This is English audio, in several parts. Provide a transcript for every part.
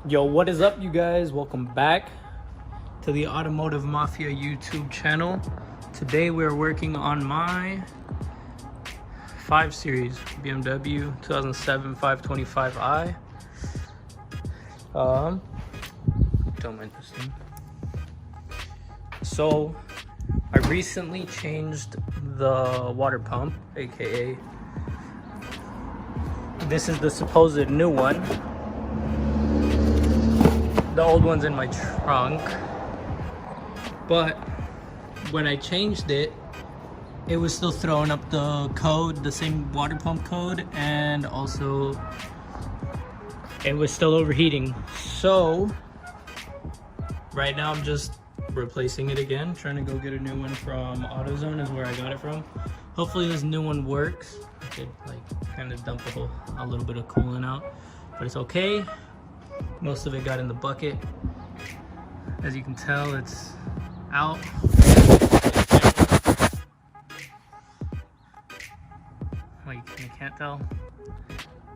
Yo, what is up, you guys? Welcome back to the Automotive Mafia YouTube channel. Today we're working on my 5 Series BMW 2007 525i. Don't mind this thing. So I recently changed the water pump, aka this is the supposed new one. The old one's in my trunk, but when I changed it, it was still throwing up the code, the same water pump code, and also it was still overheating. So right now I'm just replacing it again, trying to go get a new one from AutoZone is where I got it from. Hopefully this new one works. I could like kind of dump a little bit of coolant out, but it's okay. Most of it got in the bucket. As you can tell, it's out. Oh, you can't tell?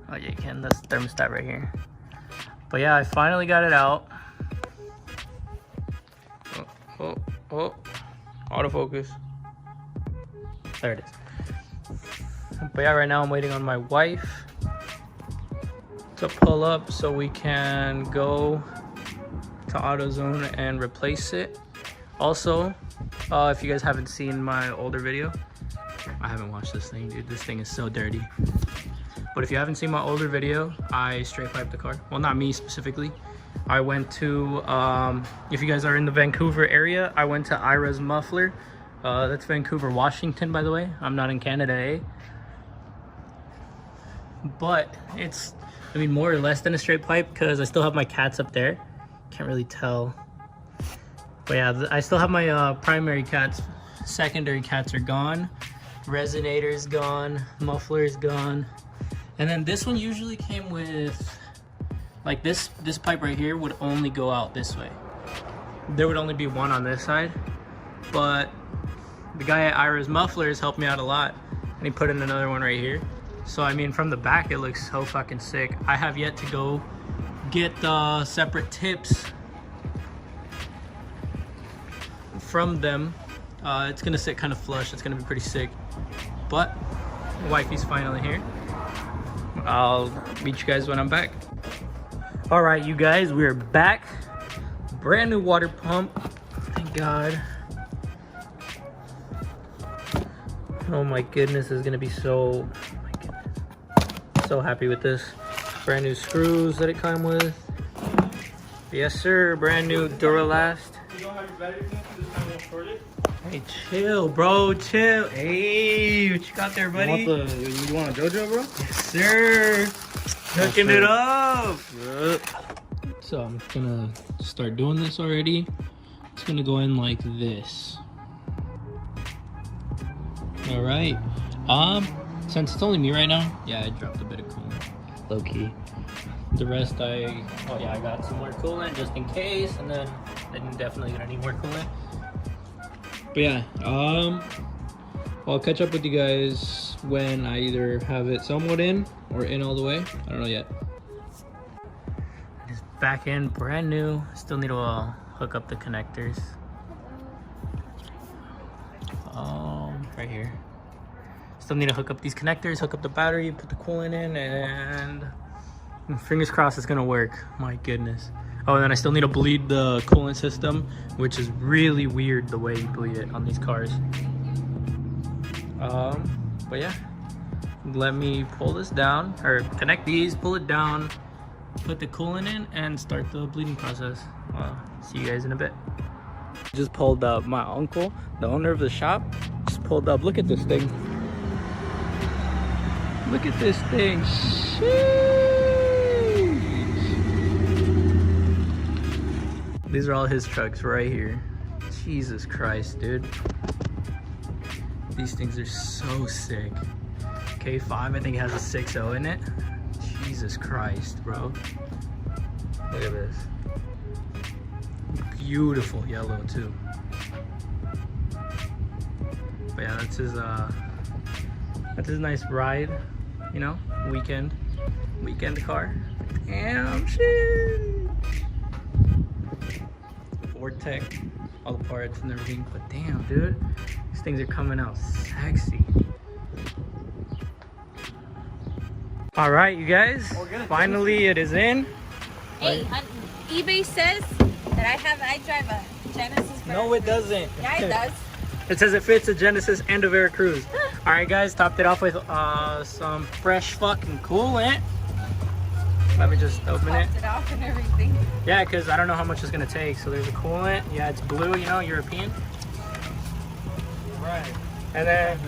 Oh yeah, you can. That's the thermostat right here. But yeah, I finally got it out. Oh, autofocus. There it is. But yeah, right now I'm waiting on my wife to pull up so we can go to AutoZone and replace it. Also, if you guys haven't seen my older video, I haven't watched this thing, dude. This thing is so dirty. But if you haven't seen my older video, I straight piped the car. Well, not me specifically. I went to, if you guys are in the Vancouver area, I went to Ira's Muffler. That's Vancouver, Washington, by the way. I'm not in Canada, eh? But it's, I mean, more or less than a straight pipe because I still have my cats up there. Can't really tell. But yeah, I still have my primary cats. Secondary cats are gone. Resonator's gone. Muffler's gone. And then this one usually came with, like this pipe right here would only go out this way. There would only be one on this side. But the guy at Ira's Mufflers helped me out a lot. And he put in another one right here. So I mean, from the back it looks so fucking sick. I have yet to go get the separate tips from them. It's gonna sit kind of flush. It's gonna be pretty sick. But wifey's finally here. I'll meet you guys when I'm back. All right, you guys, we're back. Brand new water pump. Thank God. Oh my goodness, it's gonna be so. So happy with this. Brand new screws that it came with. Yes sir, brand new Duralast. You don't have your battery this time we'll short it? Hey, chill bro, chill. Hey, what you got there, buddy? You want a JoJo, bro? Yes sir. Hooking it up. Yep. So I'm gonna start doing this already. It's gonna go in like this. All right. Since it's only me right now, yeah, I dropped a bit of coolant, low key. The rest I got some more coolant just in case, and then I'm definitely gonna need more coolant. But yeah, I'll catch up with you guys when I either have it somewhat in or in all the way. I don't know yet. It's back in, brand new. Still need to hook up the connectors. Right here. Still need to hook up these connectors, hook up the battery, put the coolant in, and fingers crossed it's gonna work. My goodness. Oh, and then I still need to bleed the coolant system, which is really weird the way you bleed it on these cars. But yeah, let me pull this down, or connect these, pull it down, put the coolant in, and start the bleeding process. See you guys in a bit. Just pulled up. My uncle, the owner of the shop, just pulled up. Look at this thing. Look at this thing. Sheesh. These are all his trucks right here. Jesus Christ, dude. These things are so sick. K5, I think it has a 6.0 in it. Jesus Christ, bro. Look at this. Beautiful yellow too. But yeah, that's his nice ride. You know, weekend car. Damn shit. Vortec, all the parts and everything. But damn, dude, these things are coming out sexy. All right, you guys, finally it is in. Hey, on eBay says that I drive a Genesis. No, it doesn't. Yeah, it does. It says it fits a Genesis and a Veracruz. All right, guys, topped it off with some fresh fucking coolant. Let me just open it. Topped it off and everything. Yeah, because I don't know how much it's gonna take. So there's a coolant. Yeah, it's blue, you know, European. Right. And then,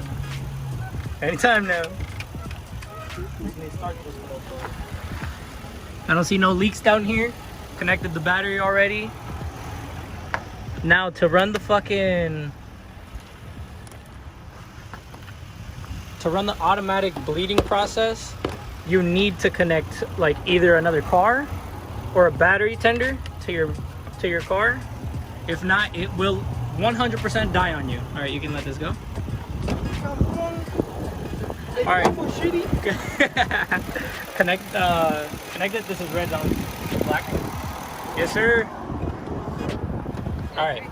anytime now. I don't see no leaks down here. Connected the battery already. Now to run the automatic bleeding process, you need to connect like either another car or a battery tender to your car. If not, it will 100% die on you. All right, you can let this go. All right. Connect it. This is red on black. Yes, sir. All right.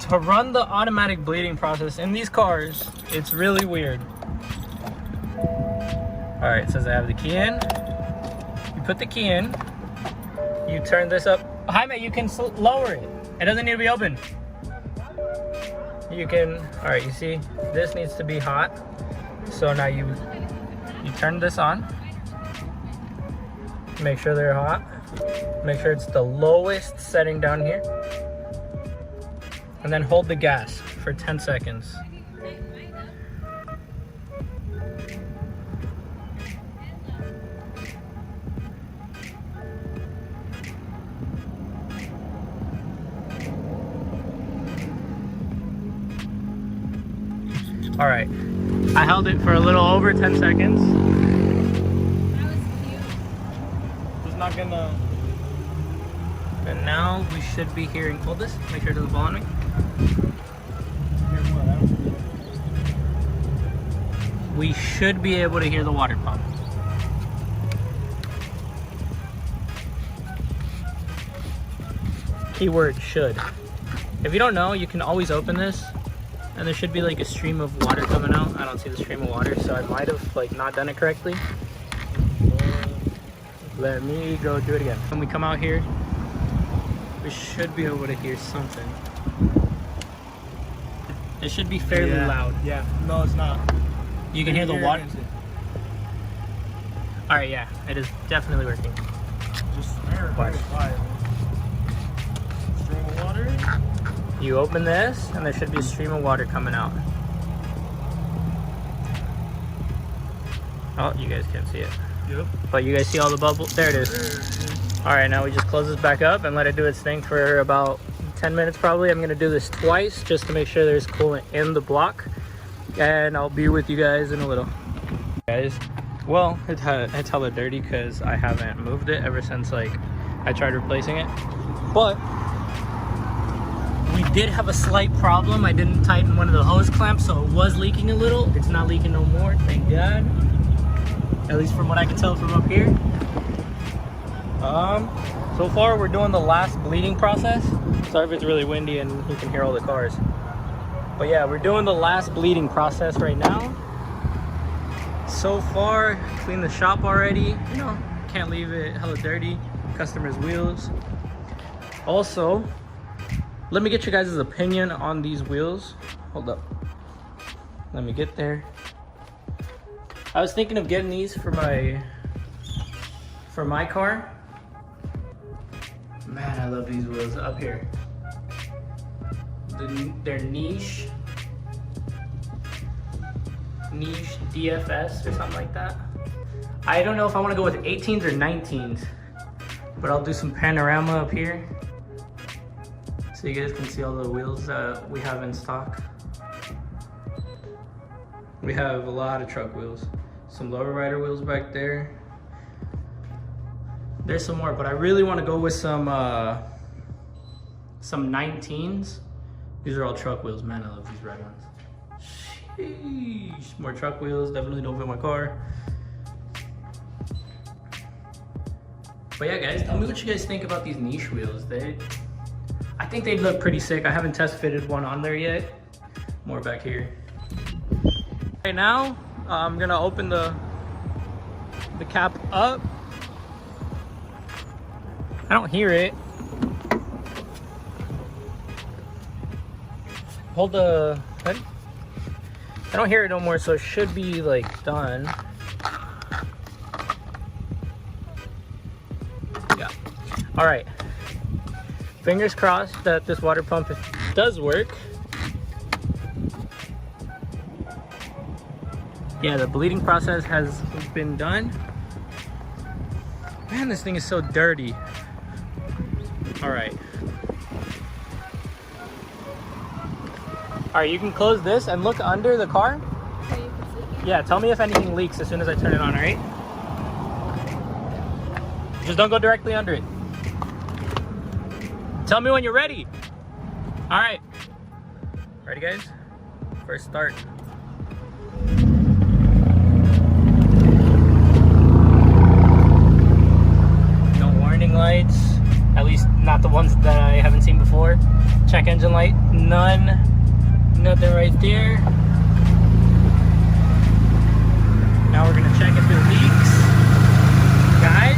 To run the automatic bleeding process in these cars, it's really weird. All right, it says I have the key in. You put the key in. You turn this up. Jaime, you can lower it. It doesn't need to be open. You can, all right, you see, this needs to be hot. So now you turn this on. Make sure they're hot. Make sure it's the lowest setting down here. And then hold the gas for 10 seconds. All right, I held it for a little over 10 seconds. That was cute. It's not gonna. And now we should be hearing. Hold this. Make sure it doesn't fall on me. We should be able to hear the water pump. Keyword should. If you don't know, you can always open this. And there should be like a stream of water coming out. I don't see the stream of water, so I might have like not done it correctly. Let me go do it again. When we come out here, we should be able to hear something. It should be fairly loud. Yeah. No, it's not. You can hear the water. All right, yeah, it is definitely working. Just watch. Stream of water. You open this, and there should be a stream of water coming out. Oh, you guys can't see it. Yep. But you guys see all the bubbles? There it is. All right, now we just close this back up and let it do its thing for about 10 minutes probably. I'm gonna do this twice just to make sure there's coolant in the block. And I'll be with you guys in a little. Guys, well, it's hella dirty because I haven't moved it ever since like I tried replacing it. But we did have a slight problem. I didn't tighten one of the hose clamps, so it was leaking a little. It's not leaking no more, thank God. At least from what I can tell from up here. So far we're doing the last bleeding process. Sorry if it's really windy and you can hear all the cars. But yeah, we're doing the last bleeding process right now. So far, cleaned the shop already. You know, can't leave it hella dirty. Customer's wheels. Also, let me get you guys' opinion on these wheels. Hold up. Let me get there. I was thinking of getting these for my car. Man, I love these wheels up here. They're niche DFS or something like that. I don't know if I want to go with 18s or 19s, but I'll do some panorama up here so you guys can see all the wheels that we have in stock. We have a lot of truck wheels, some lower rider wheels back there. There's some more, but I really want to go with some 19s. These are all truck wheels. Man, I love these red ones. Sheesh. More truck wheels. Definitely don't fit my car. But yeah, guys, tell me what you guys think about these niche wheels. I think they look pretty sick. I haven't test fitted one on there yet. More back here. Right now, I'm gonna open the cap up. I don't hear it. Hold the hood. I don't hear it no more, so it should be like done. Yeah. All right. Fingers crossed that this water pump does work. Yeah, the bleeding process has been done. Man, this thing is so dirty. All right. All right, you can close this and look under the car. Yeah, tell me if anything leaks as soon as I turn it on, all right? Just don't go directly under it. Tell me when you're ready. All right. Ready, guys? First start. No warning lights. At least not the ones that I haven't seen before. Check engine light. None. Nothing right there. Now we're gonna check if it leaks. Guys,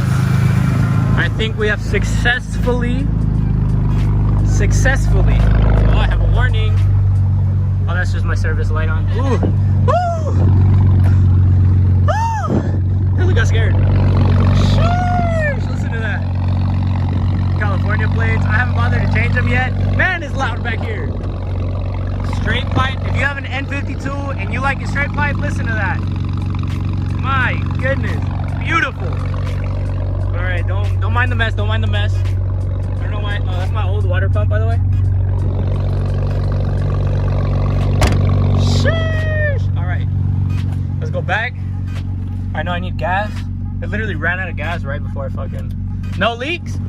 I think we have successfully. Oh, I have a warning. Oh, that's just my service light on. Ooh. Woo! Woo! Really got scared. Sheesh, listen to that. California plates. I haven't bothered to change them yet. Man, it's loud back here. Straight pipe. If you have an N52 and you like a straight pipe, listen to that. My goodness, beautiful. All right, don't mind the mess. Don't mind the mess. I don't know why. Oh, that's my old water pump, by the way. Sheesh. All right, let's go back. I know I need gas. I literally ran out of gas right before I fucking. No leaks.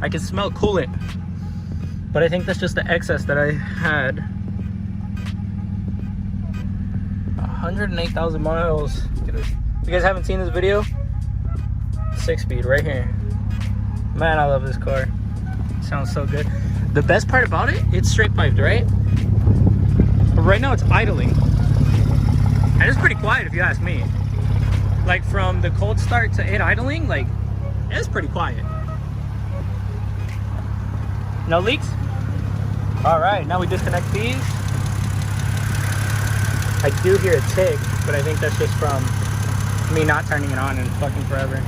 I can smell coolant, but I think that's just the excess that I had. 108,000 miles. If you guys haven't seen this video, 6-speed right here. Man, I love this car. It sounds so good. The best part about it, it's straight piped, right? But right now it's idling. And it's pretty quiet if you ask me. Like from the cold start to it idling, like, it's pretty quiet. No leaks? All right, now we disconnect these. I do hear a tick, but I think that's just from me not turning it on and fucking forever.